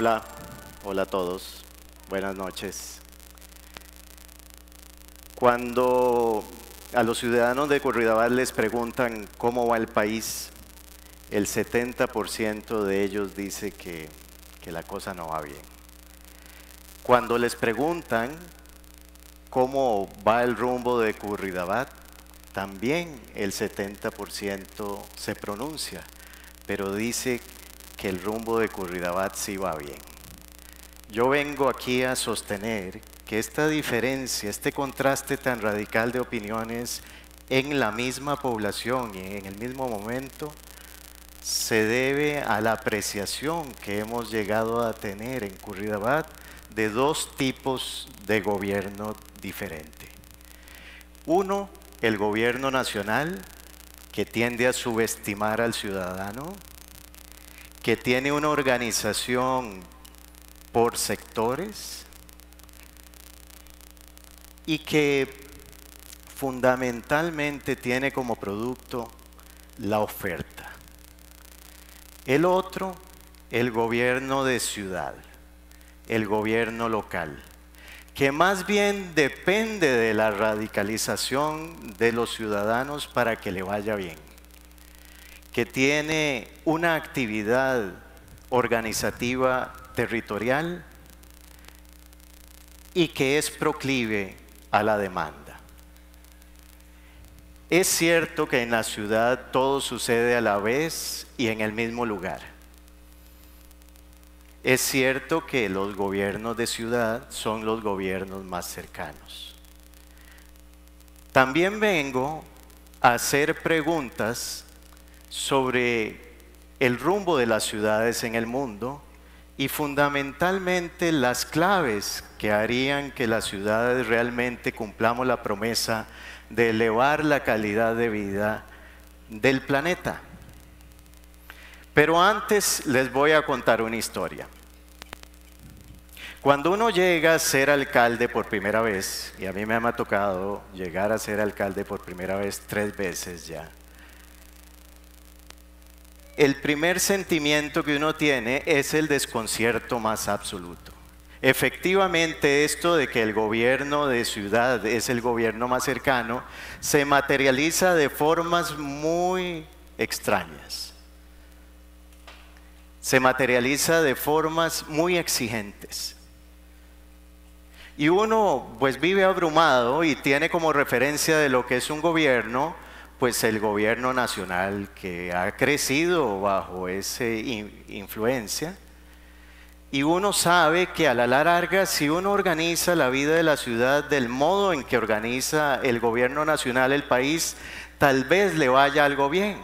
Hola, hola a todos, buenas noches. Cuando a los ciudadanos de Curridabat les preguntan cómo va el país, el 70% de ellos dice que la cosa no va bien. Cuando les preguntan cómo va el rumbo de Curridabat, también el 70% se pronuncia, pero dice que el rumbo de Curridabat sí va bien. Yo vengo aquí a sostener que esta diferencia, este contraste tan radical de opiniones en la misma población y en el mismo momento, se debe a la apreciación que hemos llegado a tener en Curridabat de dos tipos de gobierno diferente. Uno, el gobierno nacional, que tiende a subestimar al ciudadano, que tiene una organización por sectores y que fundamentalmente tiene como producto la oferta. El otro, el gobierno de ciudad, el gobierno local, que más bien depende de la radicalización de los ciudadanos para que le vaya bien, que tiene una actividad organizativa territorial y que es proclive a la demanda. Es cierto que en la ciudad todo sucede a la vez y en el mismo lugar. Es cierto que los gobiernos de ciudad son los gobiernos más cercanos. También vengo a hacer preguntas sobre el rumbo de las ciudades en el mundo y fundamentalmente las claves que harían que las ciudades realmente cumplamos la promesa de elevar la calidad de vida del planeta. Pero antes les voy a contar una historia. Cuando uno llega a ser alcalde por primera vez, y a mí me ha tocado llegar a ser alcalde por primera vez 3 veces ya, el primer sentimiento que uno tiene es el desconcierto más absoluto. Efectivamente, esto de que el gobierno de ciudad es el gobierno más cercano se materializa de formas muy extrañas. Se materializa de formas muy exigentes. Y uno pues vive abrumado y tiene como referencia de lo que es un gobierno, pues el gobierno nacional que ha crecido bajo esa influencia. Y uno sabe que a la larga, si uno organiza la vida de la ciudad del modo en que organiza el gobierno nacional el país, tal vez le vaya algo bien.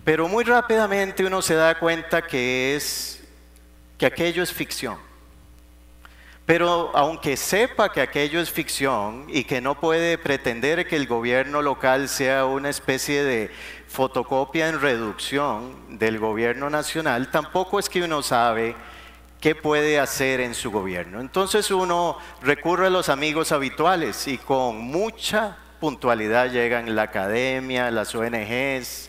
Pero muy rápidamente uno se da cuenta que aquello es ficción. Pero aunque sepa que aquello es ficción y que no puede pretender que el gobierno local sea una especie de fotocopia en reducción del gobierno nacional, tampoco es que uno sabe qué puede hacer en su gobierno. Entonces uno recurre a los amigos habituales y con mucha puntualidad llegan la academia, las ONGs,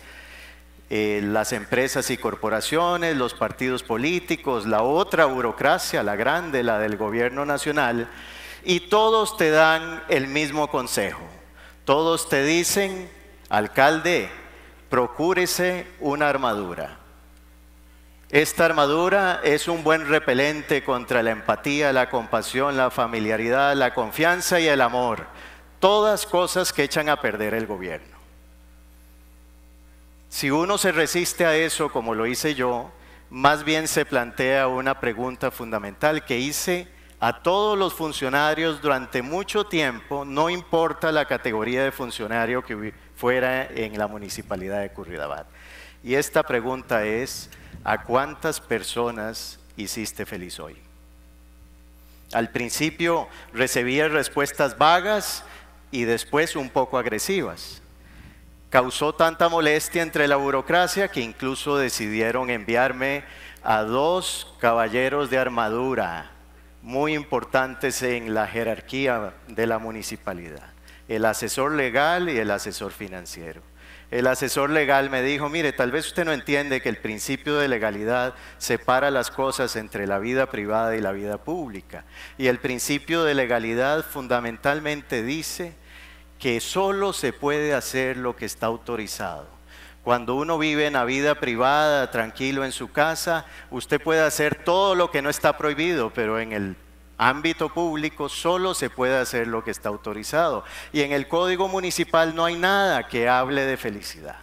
las empresas y corporaciones, los partidos políticos, la otra burocracia, la grande, la del gobierno nacional, y todos te dan el mismo consejo. Todos te dicen, alcalde, procúrese una armadura. Esta armadura es un buen repelente contra la empatía, la compasión, la familiaridad, la confianza y el amor. Todas cosas que echan a perder el gobierno. Si uno se resiste a eso, como lo hice yo, más bien se plantea una pregunta fundamental que hice a todos los funcionarios durante mucho tiempo, no importa la categoría de funcionario que fuera en la municipalidad de Curridabat. Y esta pregunta es, ¿a cuántas personas hiciste feliz hoy? Al principio recibía respuestas vagas y después un poco agresivas. Causó tanta molestia entre la burocracia que incluso decidieron enviarme a 2 caballeros de armadura muy importantes en la jerarquía de la municipalidad, el asesor legal y el asesor financiero. El asesor legal me dijo, mire, tal vez usted no entiende que el principio de legalidad separa las cosas entre la vida privada y la vida pública. Y el principio de legalidad fundamentalmente dice que solo se puede hacer lo que está autorizado. Cuando uno vive en la vida privada, tranquilo en su casa, usted puede hacer todo lo que no está prohibido, pero en el ámbito público solo se puede hacer lo que está autorizado. Y en el Código Municipal no hay nada que hable de felicidad.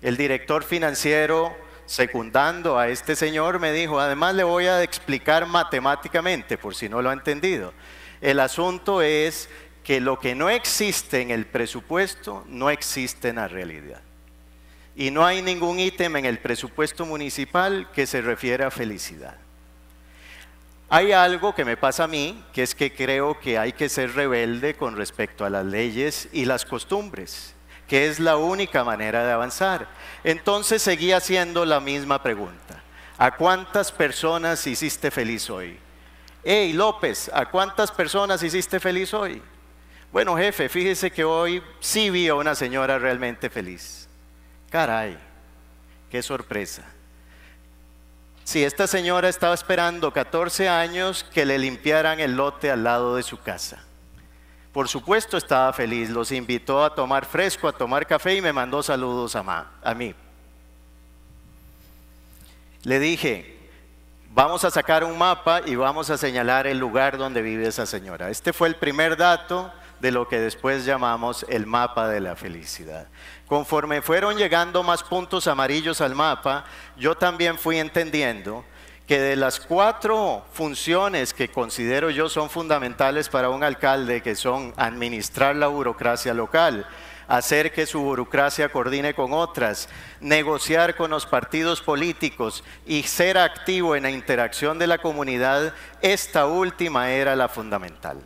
El director financiero, secundando a este señor, me dijo, además le voy a explicar matemáticamente, por si no lo ha entendido. El asunto es que lo que no existe en el presupuesto, no existe en la realidad. Y no hay ningún ítem en el presupuesto municipal que se refiera a felicidad. Hay algo que me pasa a mí, que es que creo que hay que ser rebelde con respecto a las leyes y las costumbres, que es la única manera de avanzar. Entonces seguí haciendo la misma pregunta. ¿A cuántas personas hiciste feliz hoy? Hey López, ¿a cuántas personas hiciste feliz hoy? Bueno jefe, fíjese que hoy sí vi a una señora realmente feliz. Caray, qué sorpresa. Si esta señora estaba esperando 14 años que le limpiaran el lote al lado de su casa. Por supuesto estaba feliz, los invitó a tomar fresco, a tomar café y me mandó saludos a mí. Le dije, vamos a sacar un mapa y vamos a señalar el lugar donde vive esa señora. Este fue el primer dato de lo que después llamamos el mapa de la felicidad. Conforme fueron llegando más puntos amarillos al mapa, yo también fui entendiendo que de las 4 funciones que considero yo son fundamentales para un alcalde, que son administrar la burocracia local, hacer que su burocracia coordine con otras, negociar con los partidos políticos y ser activo en la interacción de la comunidad, esta última era la fundamental.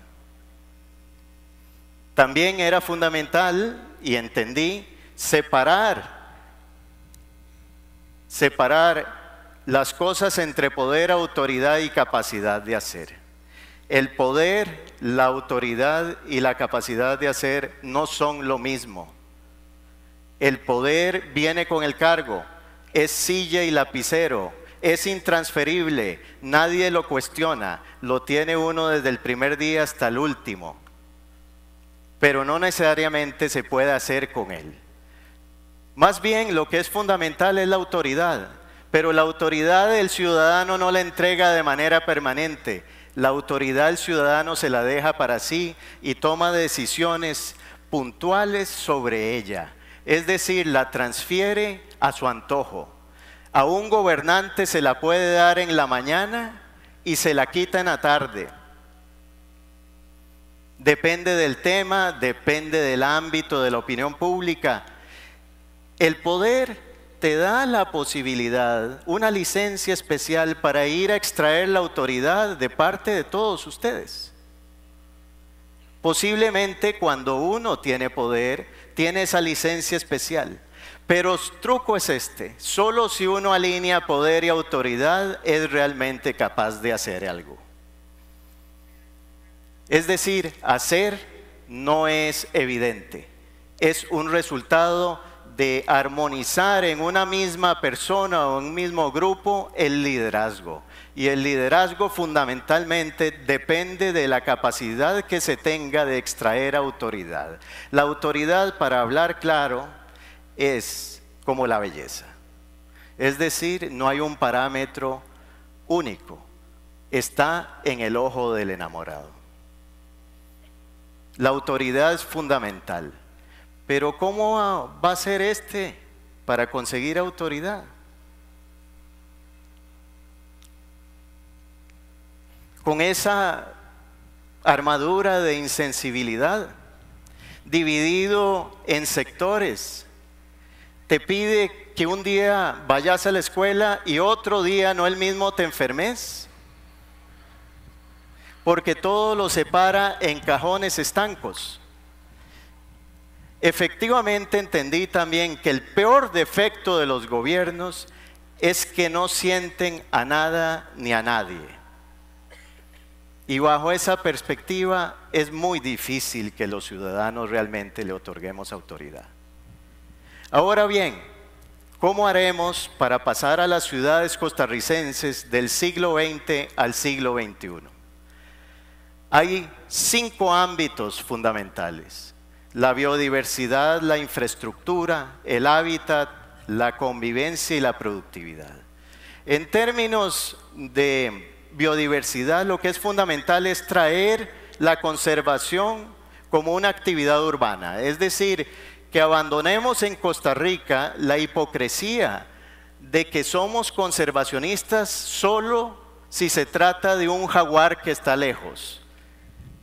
También era fundamental, y entendí, separar las cosas entre poder, autoridad y capacidad de hacer. El poder, la autoridad y la capacidad de hacer no son lo mismo. El poder viene con el cargo, es silla y lapicero, es intransferible, nadie lo cuestiona, lo tiene uno desde el primer día hasta el último, pero no necesariamente se puede hacer con él. Más bien lo que es fundamental es la autoridad, pero la autoridad el ciudadano no la entrega de manera permanente. La autoridad el ciudadano se la deja para sí y toma decisiones puntuales sobre ella. Es decir, la transfiere a su antojo. A un gobernante se la puede dar en la mañana y se la quita en la tarde. Depende del tema, depende del ámbito de la opinión pública. El poder te da la posibilidad, una licencia especial para ir a extraer la autoridad de parte de todos ustedes. Posiblemente cuando uno tiene poder, tiene esa licencia especial. Pero el truco es este: solo si uno alinea poder y autoridad es realmente capaz de hacer algo. Es decir, hacer no es evidente, es un resultado de armonizar en una misma persona o en un mismo grupo el liderazgo. Y el liderazgo fundamentalmente depende de la capacidad que se tenga de extraer autoridad. La autoridad, para hablar claro, es como la belleza. Es decir, no hay un parámetro único, está en el ojo del enamorado. La autoridad es fundamental. Pero ¿cómo va a ser para conseguir autoridad? Con esa armadura de insensibilidad, dividido en sectores. Te pide que un día vayas a la escuela y otro día no el mismo te enfermes, porque todo lo separa en cajones estancos. Efectivamente entendí también que el peor defecto de los gobiernos es que no sienten a nada ni a nadie. Y bajo esa perspectiva es muy difícil que los ciudadanos realmente le otorguemos autoridad. Ahora bien, ¿cómo haremos para pasar a las ciudades costarricenses del siglo XX al siglo XXI? Hay 5 ámbitos fundamentales: la biodiversidad, la infraestructura, el hábitat, la convivencia y la productividad. En términos de biodiversidad, lo que es fundamental es traer la conservación como una actividad urbana, es decir, que abandonemos en Costa Rica la hipocresía de que somos conservacionistas solo si se trata de un jaguar que está lejos,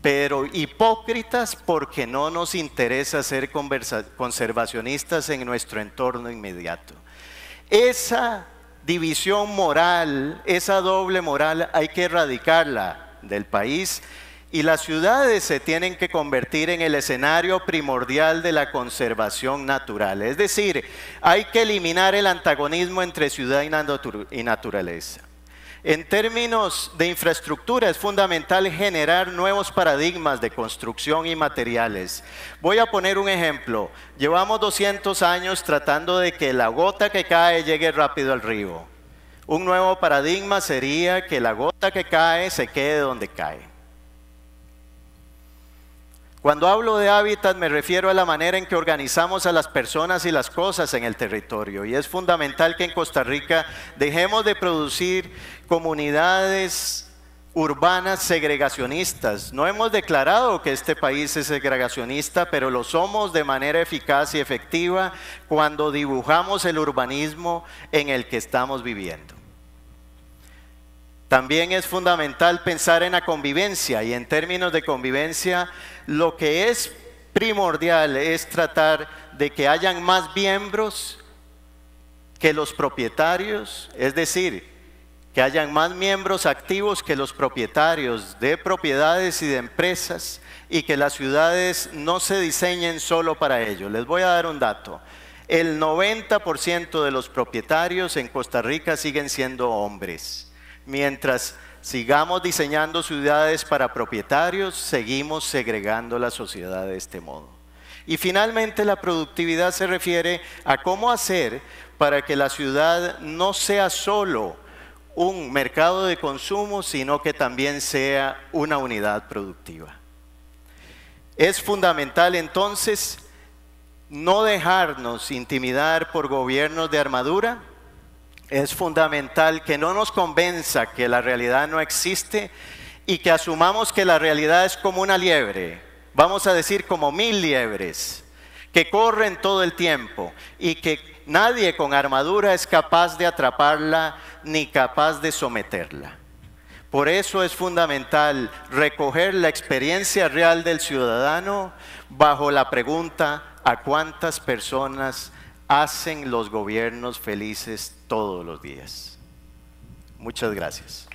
pero hipócritas porque no nos interesa ser conservacionistas en nuestro entorno inmediato. Esa división moral, esa doble moral, hay que erradicarla del país, y las ciudades se tienen que convertir en el escenario primordial de la conservación natural. Es decir, hay que eliminar el antagonismo entre ciudad y naturaleza. En términos de infraestructura, es fundamental generar nuevos paradigmas de construcción y materiales. Voy a poner un ejemplo. Llevamos 200 años tratando de que la gota que cae llegue rápido al río. Un nuevo paradigma sería que la gota que cae se quede donde cae. Cuando hablo de hábitat me refiero a la manera en que organizamos a las personas y las cosas en el territorio, y es fundamental que en Costa Rica dejemos de producir comunidades urbanas segregacionistas. No hemos declarado que este país es segregacionista, pero lo somos de manera eficaz y efectiva cuando dibujamos el urbanismo en el que estamos viviendo. También es fundamental pensar en la convivencia, y en términos de convivencia, lo que es primordial es tratar de que hayan más miembros que los propietarios, es decir, que hayan más miembros activos que los propietarios de propiedades y de empresas, y que las ciudades no se diseñen solo para ello. Les voy a dar un dato: el 90% de los propietarios en Costa Rica siguen siendo hombres. Mientras sigamos diseñando ciudades para propietarios, seguimos segregando la sociedad de este modo. Y finalmente, la productividad se refiere a cómo hacer para que la ciudad no sea solo un mercado de consumo, sino que también sea una unidad productiva. Es fundamental entonces no dejarnos intimidar por gobiernos de armadura. Es fundamental que no nos convenza que la realidad no existe y que asumamos que la realidad es como una liebre, vamos a decir como 1000 liebres, que corren todo el tiempo y que nadie con armadura es capaz de atraparla ni capaz de someterla. Por eso es fundamental recoger la experiencia real del ciudadano bajo la pregunta: ¿a cuántas personas hacen los gobiernos felices todos los días? Muchas gracias.